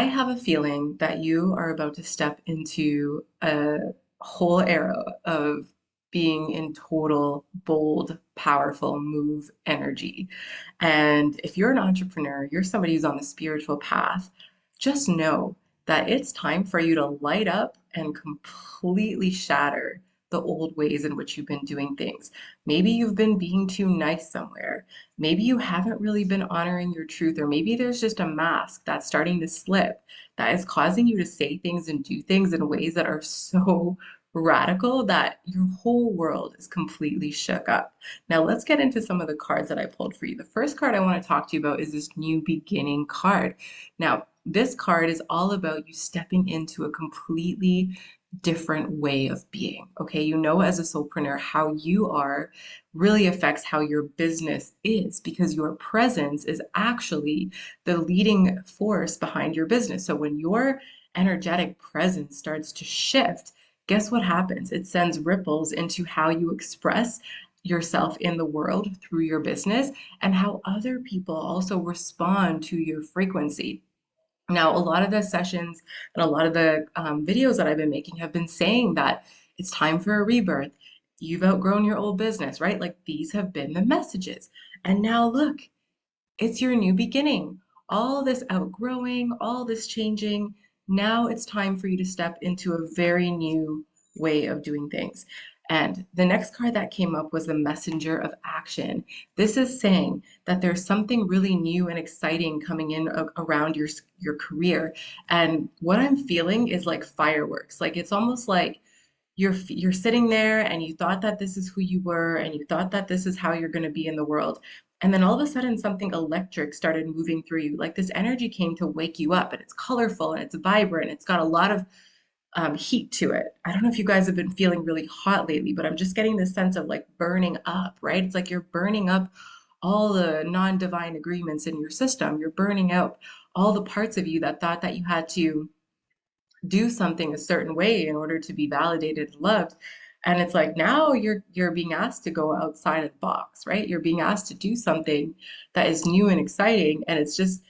have a feeling that you are about to step into a whole era of being in total, bold, powerful move energy. And if you're an entrepreneur, you're somebody who's on the spiritual path, just know that it's time for you to light up and completely shatter the old ways in which you've been doing things. Maybe you've been being too nice somewhere. Maybe you haven't really been honoring your truth, or maybe there's just a mask that's starting to slip that is causing you to say things and do things in ways that are so radical that your whole world is completely shook up. Now, let's get into some of the cards that I pulled for you. The first card I want to talk to you about is this new beginning card. Now, this card is all about you stepping into a completely different way of being. Okay. You know, as a soulpreneur, how you are really affects how your business is because your presence is actually the leading force behind your business. So when your energetic presence starts to shift, guess what happens? It sends ripples into how you express yourself in the world through your business and how other people also respond to your frequency. Now, a lot of the sessions and a lot of the videos that I've been making have been saying that it's time for a rebirth. You've outgrown your old business, right? Like these have been the messages. And now look, it's your new beginning. All this outgrowing, all this changing. Now it's time for you to step into a very new way of doing things. And the next card that came up was the messenger of action. This is saying that there's something really new and exciting coming in around your career. And what I'm feeling is like fireworks. Like it's almost like you're sitting there and you thought that this is who you were and you thought that this is how you're going to be in the world. And then all of a sudden something electric started moving through you. Like this energy came to wake you up and it's colorful and it's vibrant. It's got a lot of heat to it. I don't know if you guys have been feeling really hot lately, but I'm just getting this sense of like burning up, right? It's like you're burning up all the non-divine agreements in your system. You're burning out all the parts of you that thought that you had to do something a certain way in order to be validated and loved. And it's like now you're being asked to go outside of the box, right? You're being asked to do something that is new and exciting. And it's just,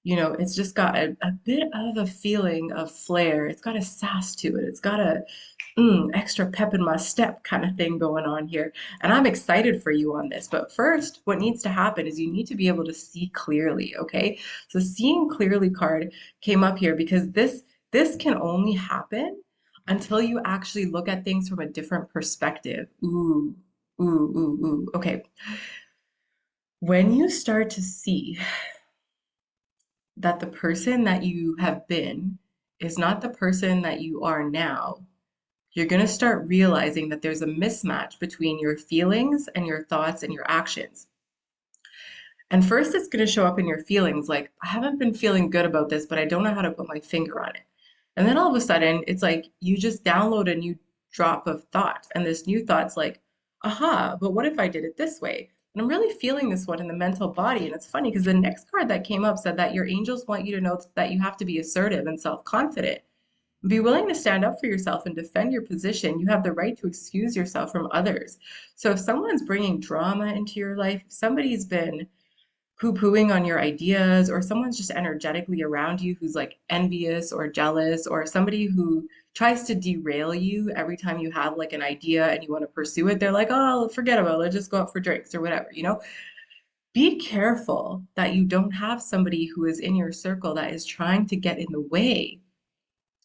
it's just got a bit of a feeling of flair. It's got a sass to it. It's got a extra pep in my step kind of thing going on here. And I'm excited for you on this. But first, what needs to happen is you need to be able to see clearly, okay? So seeing clearly card came up here because this can only happen until you actually look at things from a different perspective. Ooh, ooh, ooh, ooh. Okay. When you start to see that the person that you have been is not the person that you are now, you're going to start realizing that there's a mismatch between your feelings and your thoughts and your actions. And first, it's going to show up in your feelings like, I haven't been feeling good about this, but I don't know how to put my finger on it. And then all of a sudden, it's like you just download a new drop of thought. And this new thought's like, aha, but what if I did it this way? And I'm really feeling this one in the mental body. And it's funny because the next card that came up said that your angels want you to know that you have to be assertive and self-confident. Be willing to stand up for yourself and defend your position. You have the right to excuse yourself from others. So if someone's bringing drama into your life, if somebody's been poo-pooing on your ideas, or someone's just energetically around you who's like envious or jealous, or somebody who tries to derail you every time you have like an idea and you want to pursue it, they're like, oh, forget about it, let's just go out for drinks or whatever, Be careful that you don't have somebody who is in your circle that is trying to get in the way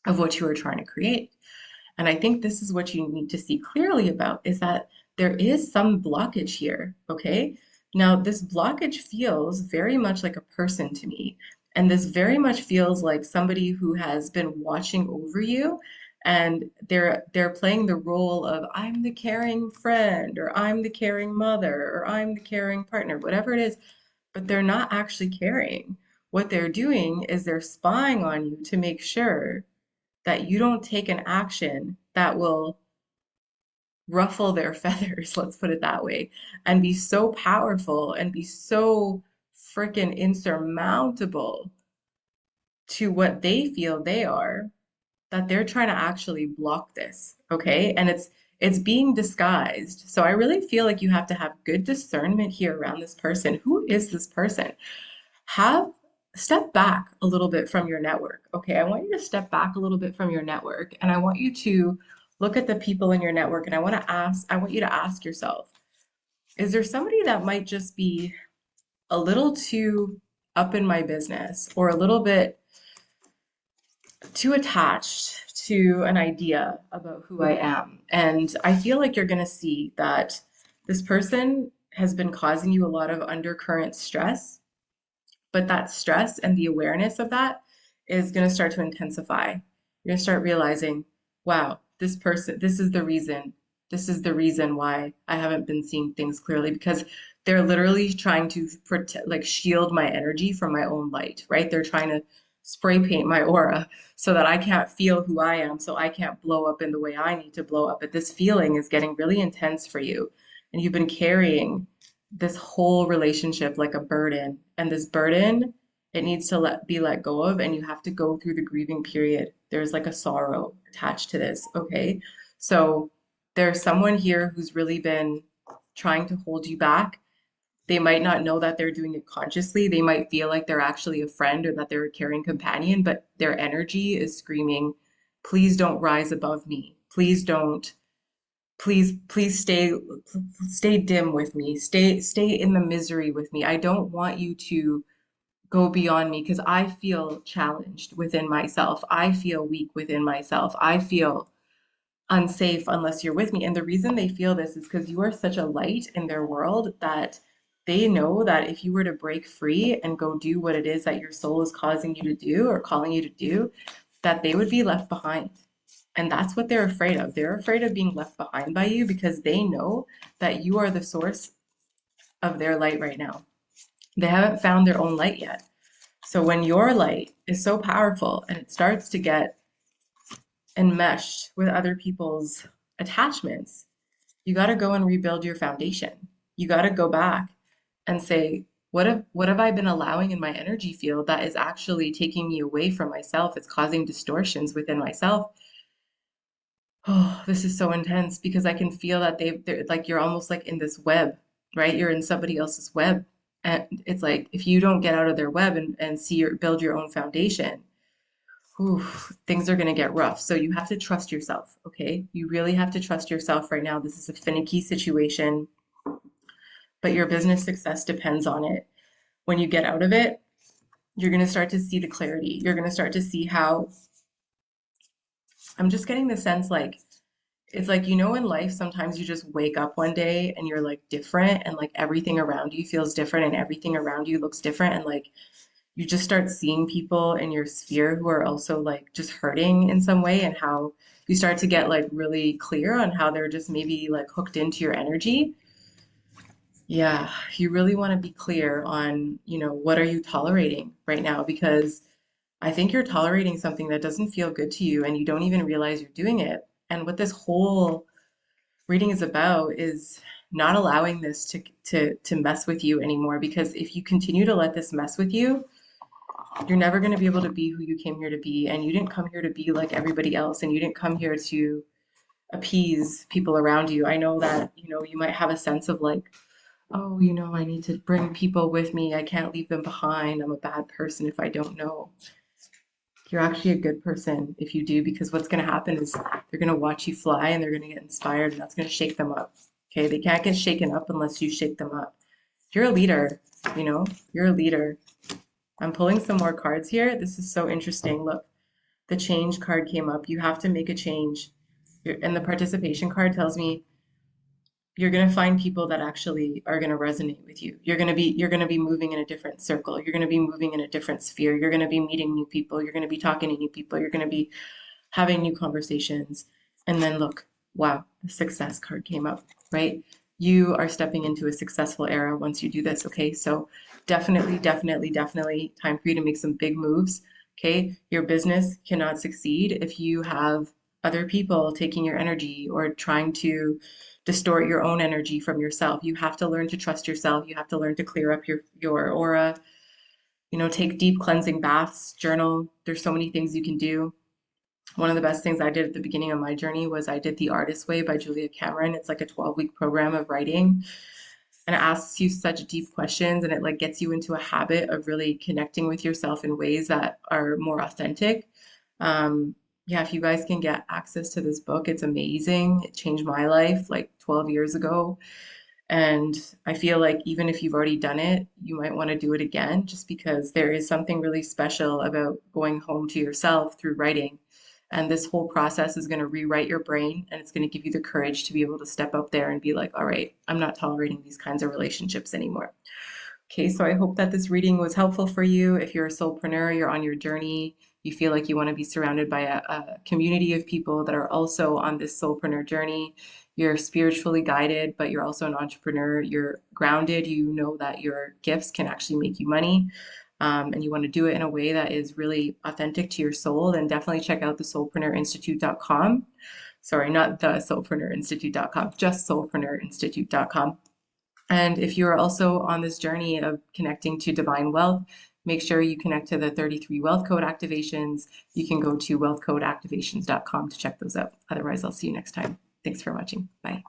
of what you are trying to create. And I think this is what you need to see clearly about is that there is some blockage here, okay? Now, this blockage feels very much like a person to me. And this very much feels like somebody who has been watching over you and they're playing the role of I'm the caring friend or I'm the caring mother or I'm the caring partner, whatever it is, but they're not actually caring. What they're doing is they're spying on you to make sure that you don't take an action that will ruffle their feathers, let's put it that way, and be so powerful and be so freaking insurmountable to what they feel they are that they're trying to actually block this, okay? And it's being disguised. So I really feel like you have to have good discernment here around this person. Who is this person? Have step back a little bit from your network. Okay, I want you to step back a little bit from your network and I want you to look at the people in your network and I want you to ask yourself, is there somebody that might just be a little too up in my business or a little bit too attached to an idea about who I am? And I feel like you're going to see that this person has been causing you a lot of undercurrent stress, but that stress and the awareness of that is going to start to intensify. You're going to start realizing, wow, this person, this is the reason. This is the reason why I haven't been seeing things clearly because they're literally trying to protect, like shield my energy from my own light, right? They're trying to spray paint my aura so that I can't feel who I am, so I can't blow up in the way I need to blow up. But this feeling is getting really intense for you. And you've been carrying this whole relationship like a burden. And this burden, it needs to be let go of, and you have to go through the grieving period. There's like a sorrow attached to this, okay? So there's someone here who's really been trying to hold you back. They might not know that they're doing it consciously. They might feel like they're actually a friend or that they're a caring companion, but their energy is screaming, please don't rise above me. Please don't please stay dim with me. Stay in the misery with me. I don't want you to go beyond me because I feel challenged within myself. I feel weak within myself. I feel unsafe unless you're with me. And the reason they feel this is because you are such a light in their world that they know that if you were to break free and go do what it is that your soul is causing you to do or calling you to do, that they would be left behind. And that's what they're afraid of. They're afraid of being left behind by you because they know that you are the source of their light right now. They haven't found their own light yet. So when your light is so powerful and it starts to get enmeshed with other people's attachments, you got to go and rebuild your foundation. You got to go back and say, what have I been allowing in my energy field that is actually taking me away from myself? It's causing distortions within myself. Oh, this is so intense because I can feel that they're like you're almost like in this web, right? You're in somebody else's web. And it's like if you don't get out of their web and see your build your own foundation, whew, things are gonna get rough. So you have to trust yourself, okay? You really have to trust yourself right now. This is a finicky situation, but your business success depends on it. When you get out of it, you're gonna start to see the clarity. You're gonna start to see how I'm just getting the sense like it's like, in life, sometimes you just wake up one day and you're like different and like everything around you feels different and everything around you looks different. And like you just start seeing people in your sphere who are also like just hurting in some way and how you start to get like really clear on how they're just maybe like hooked into your energy. Yeah, you really want to be clear on, what are you tolerating right now? Because I think you're tolerating something that doesn't feel good to you and you don't even realize you're doing it. And what this whole reading is about is not allowing this to mess with you anymore because if you continue to let this mess with you, you're never going to be able to be who you came here to be, and you didn't come here to be like everybody else, and you didn't come here to appease people around you. I know that you might have a sense of like, oh, I need to bring people with me, I can't leave them behind, I'm a bad person if I don't know. You're actually a good person if you do, because what's going to happen is they're going to watch you fly and they're going to get inspired, and that's going to shake them up. Okay, they can't get shaken up unless you shake them up. You're a leader, you're a leader. I'm pulling some more cards here. This is so interesting. Look, the change card came up. You have to make a change. And the participation card tells me you're going to find people that actually are going to resonate with you. You're going to be moving in a different circle. You're going to be moving in a different sphere. You're going to be meeting new people. You're going to be talking to new people. You're going to be having new conversations. And then look, wow, the success card came up, right? You are stepping into a successful era once you do this, okay? So definitely, definitely, definitely time for you to make some big moves, okay? Your business cannot succeed if you have other people taking your energy or trying to distort your own energy from yourself. You have to learn to trust yourself. You have to learn to clear up your aura. Take deep cleansing baths, journal. There's so many things you can do. One of the best things I did at the beginning of my journey was I did The Artist Way by Julia Cameron. It's like a 12-week program of writing. and it asks you such deep questions, and it like gets you into a habit of really connecting with yourself in ways that are more authentic. Um, yeah, if you guys can get access to this book, it's amazing. It changed my life like 12 years ago. And I feel like even if you've already done it, you might want to do it again, just because there is something really special about going home to yourself through writing. And this whole process is going to rewrite your brain, and it's going to give you the courage to be able to step up there and be like, all right, I'm not tolerating these kinds of relationships anymore. Okay, so I hope that this reading was helpful for you. If you're a soulpreneur, you're on your journey, you feel like you want to be surrounded by a community of people that are also on this soulpreneur journey. You're spiritually guided, but you're also an entrepreneur. You're grounded. You know that your gifts can actually make you money. And you want to do it in a way that is really authentic to your soul, then definitely check out the soulpreneurinstitute.com. Sorry, not the soulpreneurinstitute.com, just soulpreneurinstitute.com. And if you are also on this journey of connecting to divine wealth, make sure you connect to the 33 wealth code activations. You can go to wealthcodeactivations.com to check those out. Otherwise, I'll see you next time. Thanks for watching. Bye.